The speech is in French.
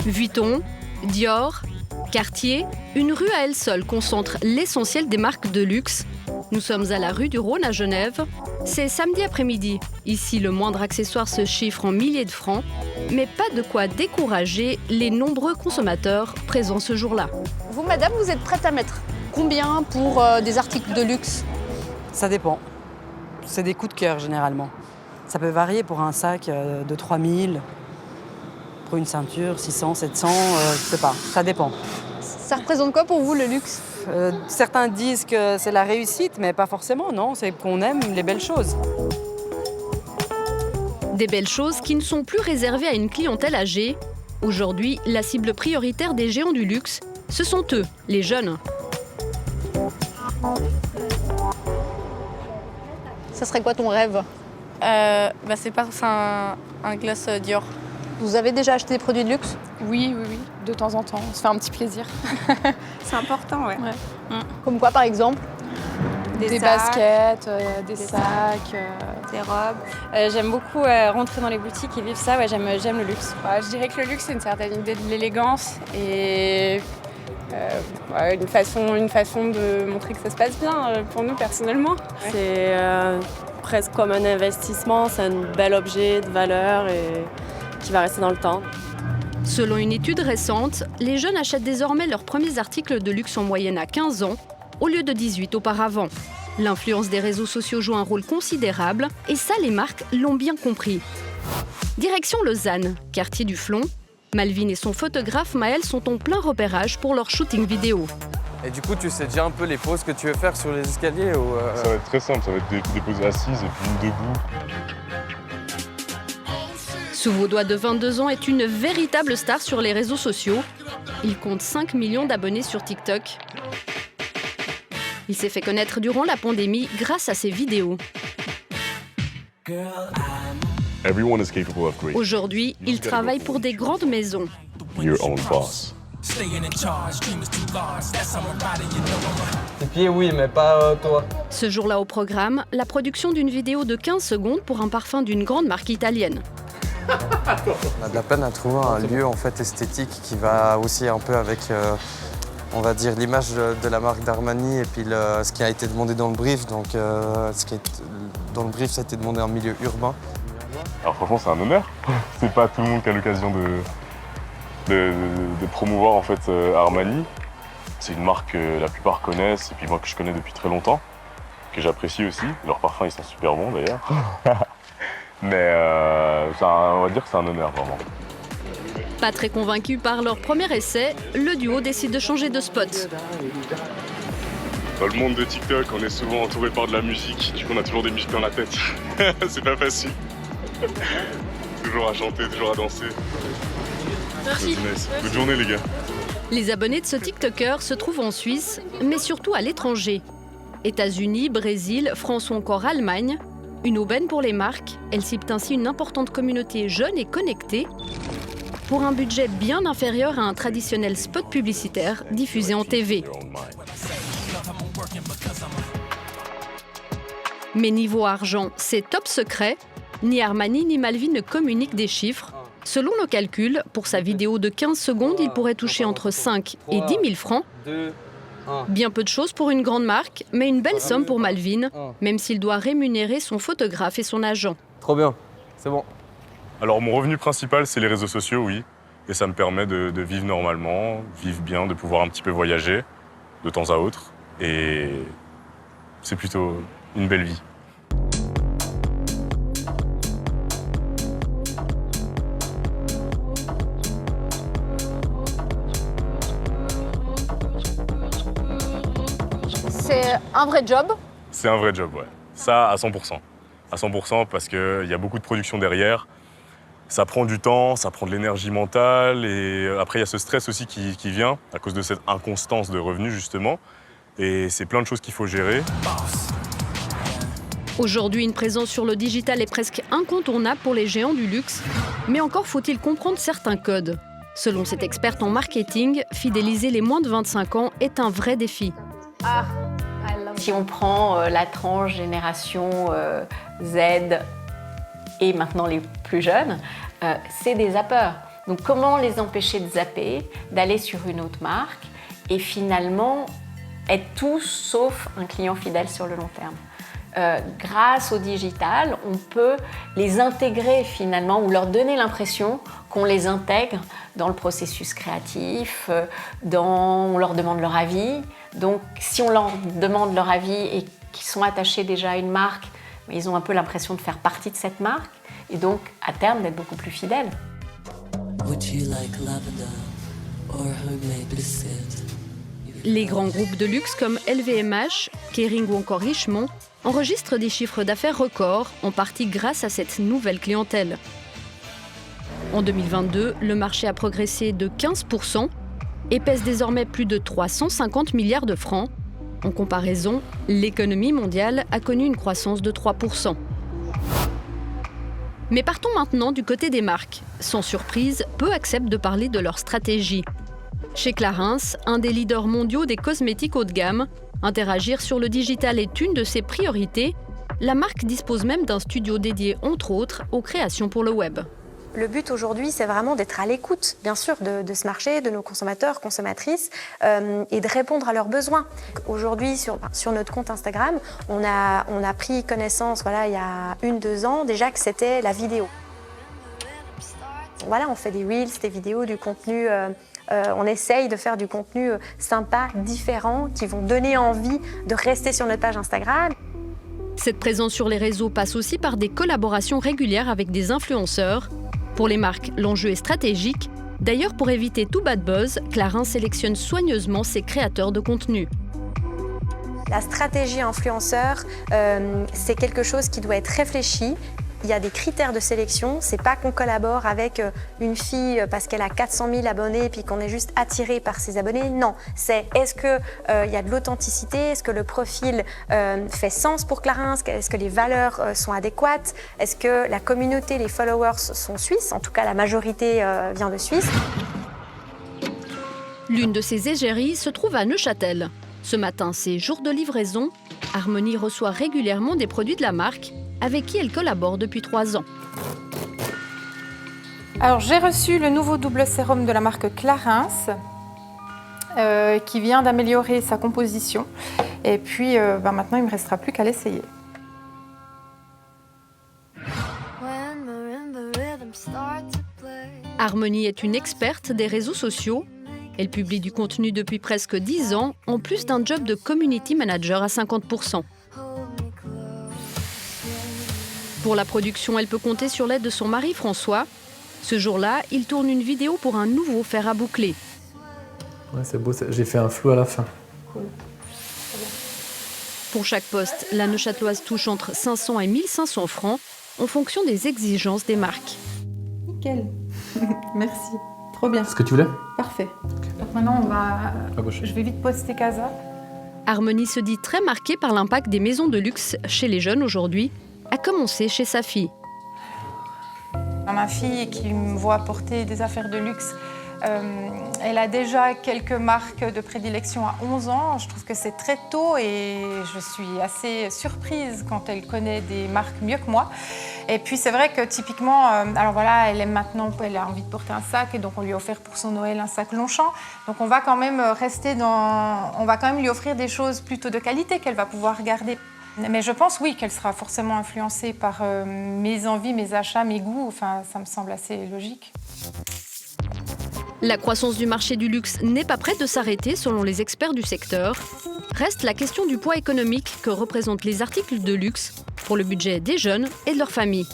Vuitton, Dior, Cartier, une rue à elle seule concentre l'essentiel des marques de luxe. Nous sommes à la rue du Rhône à Genève. C'est samedi après-midi. Ici, le moindre accessoire se chiffre en milliers de francs, mais pas de quoi décourager les nombreux consommateurs présents ce jour-là. Vous, madame, vous êtes prête à mettre combien pour des articles de luxe? Ça dépend. C'est des coups de cœur, généralement. Ça peut varier pour un sac de 3 000, pour une ceinture, 600, 700, je sais pas, ça dépend. Ça représente quoi pour vous, le luxe? Certains disent que c'est la réussite, mais pas forcément, non. C'est qu'on aime les belles choses. Des belles choses qui ne sont plus réservées à une clientèle âgée. Aujourd'hui, la cible prioritaire des géants du luxe, ce sont eux, les jeunes. Ça serait quoi ton rêve? C'est pas un glace Dior. Vous avez déjà acheté des produits de luxe? Oui, de temps en temps. On se fait un petit plaisir. C'est important, ouais. Comme quoi, par exemple? Des sacs, baskets, des sacs. des robes. J'aime beaucoup rentrer dans les boutiques et vivre ça. Ouais, j'aime le luxe. Je dirais que le luxe, c'est une certaine idée de l'élégance et une façon de montrer que ça se passe bien pour nous personnellement. C'est presque comme un investissement, c'est un bel objet de valeur et qui va rester dans le temps. Selon une étude récente, les jeunes achètent désormais leurs premiers articles de luxe en moyenne à 15 ans, au lieu de 18 auparavant. L'influence des réseaux sociaux joue un rôle considérable, et ça, les marques l'ont bien compris. Direction Lausanne, quartier du Flon. Malvin et son photographe Maël sont en plein repérage pour leur shooting vidéo. Et du coup, tu sais déjà un peu les poses que tu veux faire sur les escaliers ou Ça va être très simple, ça va être des poses assises et puis une debout. Souvaudois de 22 ans est une véritable star sur les réseaux sociaux. Il compte 5 millions d'abonnés sur TikTok. Il s'est fait connaître durant la pandémie grâce à ses vidéos. Everyone is capable of great. Aujourd'hui, il travaille pour des grandes maisons. Your own boss. tes pieds, oui, mais pas toi. Ce jour-là au programme, la production d'une vidéo de 15 secondes pour un parfum d'une grande marque italienne. On a de la peine à trouver un lieu en fait esthétique qui va aussi un peu avec, on va dire, l'image de la marque d'Armani et puis ce qui a été demandé dans le brief. Donc, dans le brief, ça a été demandé en milieu urbain. Alors franchement, c'est un honneur. C'est pas tout le monde qui a l'occasion de promouvoir en fait Armani. C'est une marque que la plupart connaissent et puis moi que je connais depuis très longtemps, que j'apprécie aussi. Leurs parfums, ils sont super bons d'ailleurs. Mais on va dire que c'est un honneur vraiment. Pas très convaincu par leur premier essai, le duo décide de changer de spot. Dans le monde de TikTok, on est souvent entouré par de la musique. Du coup, on a toujours des musiques dans la tête. C'est pas facile. Toujours à chanter, toujours à danser. Merci. Bonne journée les gars. Les abonnés de ce TikToker se trouvent en Suisse, mais surtout à l'étranger. États-Unis, Brésil, France ou encore Allemagne. Une aubaine pour les marques, elles ciblent ainsi une importante communauté jeune et connectée pour un budget bien inférieur à un traditionnel spot publicitaire diffusé en TV. Mais niveau argent, c'est top secret. Ni Armani ni Malvin ne communiquent des chiffres. Selon nos calculs, pour sa vidéo de 15 secondes, il pourrait toucher entre 5 et 10 000 francs. Bien peu de choses pour une grande marque, mais une belle somme pour Malvin, même s'il doit rémunérer son photographe et son agent. Trop bien, c'est bon. Alors mon revenu principal, c'est les réseaux sociaux, oui. Et ça me permet de vivre normalement, vivre bien, de pouvoir un petit peu voyager de temps à autre. Et c'est plutôt une belle vie. C'est un vrai job? C'est un vrai job, ouais. Ça, à 100%. À 100% parce qu'il y a beaucoup de production derrière. Ça prend du temps, ça prend de l'énergie mentale. Et après, il y a ce stress aussi qui vient à cause de cette inconstance de revenus, justement. Et c'est plein de choses qu'il faut gérer. Aujourd'hui, une présence sur le digital est presque incontournable pour les géants du luxe. Mais encore faut-il comprendre certains codes. Selon cette experte en marketing, fidéliser les moins de 25 ans est un vrai défi. Si on prend la tranche génération Z et maintenant les plus jeunes, c'est des zappeurs. Donc comment les empêcher de zapper, d'aller sur une autre marque et finalement être tous sauf un client fidèle sur le long terme. Grâce au digital, on peut les intégrer finalement ou leur donner l'impression qu'on les intègre dans le processus créatif, on leur demande leur avis. Donc si on leur demande leur avis et qu'ils sont attachés déjà à une marque, ils ont un peu l'impression de faire partie de cette marque et donc à terme d'être beaucoup plus fidèles. Les grands groupes de luxe comme LVMH, Kering ou encore Richemont enregistrent des chiffres d'affaires records, en partie grâce à cette nouvelle clientèle. En 2022, le marché a progressé de 15% et pèse désormais plus de 350 milliards de francs. En comparaison, l'économie mondiale a connu une croissance de 3%. Mais partons maintenant du côté des marques. Sans surprise, peu acceptent de parler de leur stratégie. Chez Clarins, un des leaders mondiaux des cosmétiques haut de gamme, interagir sur le digital est une de ses priorités. La marque dispose même d'un studio dédié, entre autres, aux créations pour le web. Le but aujourd'hui, c'est vraiment d'être à l'écoute, bien sûr, de ce marché, de nos consommateurs, consommatrices, et de répondre à leurs besoins. Aujourd'hui, sur notre compte Instagram, on a pris connaissance, il y a 1-2 ans, déjà que c'était la vidéo. On fait des reels, des vidéos, du contenu. On essaye de faire du contenu sympa, différent, qui vont donner envie de rester sur notre page Instagram. Cette présence sur les réseaux passe aussi par des collaborations régulières avec des influenceurs. Pour les marques, l'enjeu est stratégique. D'ailleurs, pour éviter tout bad buzz, Clarins sélectionne soigneusement ses créateurs de contenu. La stratégie influenceur, c'est quelque chose qui doit être réfléchi. Il y a des critères de sélection. C'est pas qu'on collabore avec une fille parce qu'elle a 400 000 abonnés et puis qu'on est juste attiré par ses abonnés. Non, c'est est-ce qu'il y a de l'authenticité, est-ce que le profil fait sens pour Clarins, est-ce que les valeurs sont adéquates, est-ce que la communauté, les followers sont suisses, en tout cas la majorité vient de Suisse. L'une de ces égéries se trouve à Neuchâtel. Ce matin, c'est jour de livraison. Harmonie reçoit régulièrement des produits de la marque, avec qui elle collabore depuis 3 ans. Alors j'ai reçu le nouveau double sérum de la marque Clarins qui vient d'améliorer sa composition et puis maintenant il ne me restera plus qu'à l'essayer. Harmonie est une experte des réseaux sociaux. Elle publie du contenu depuis presque 10 ans, en plus d'un job de community manager à 50%. Pour la production, elle peut compter sur l'aide de son mari François. Ce jour-là, il tourne une vidéo pour un nouveau fer à boucler. Ouais, c'est beau, j'ai fait un flou à la fin. Cool. Pour chaque poste, la Neuchâteloise touche entre 500 et 1500 francs en fonction des exigences des marques. Nickel. Merci. Trop bien. Ce que tu voulais ? Parfait. Donc maintenant, je vais vite poster Casa. Harmonie se dit très marquée par l'impact des maisons de luxe chez les jeunes aujourd'hui, à commencer chez sa fille. Ma fille qui me voit porter des affaires de luxe, elle a déjà quelques marques de prédilection à 11 ans. Je trouve que c'est très tôt et je suis assez surprise quand elle connaît des marques mieux que moi. Et puis c'est vrai que typiquement, elle aime maintenant, elle a envie de porter un sac et donc on lui a offert pour son Noël un sac Longchamp. Donc on va quand même on va quand même lui offrir des choses plutôt de qualité qu'elle va pouvoir garder. Mais je pense, oui, qu'elle sera forcément influencée par mes envies, mes achats, mes goûts. Enfin, ça me semble assez logique. La croissance du marché du luxe n'est pas prête de s'arrêter, selon les experts du secteur. Reste la question du poids économique que représentent les articles de luxe pour le budget des jeunes et de leurs familles.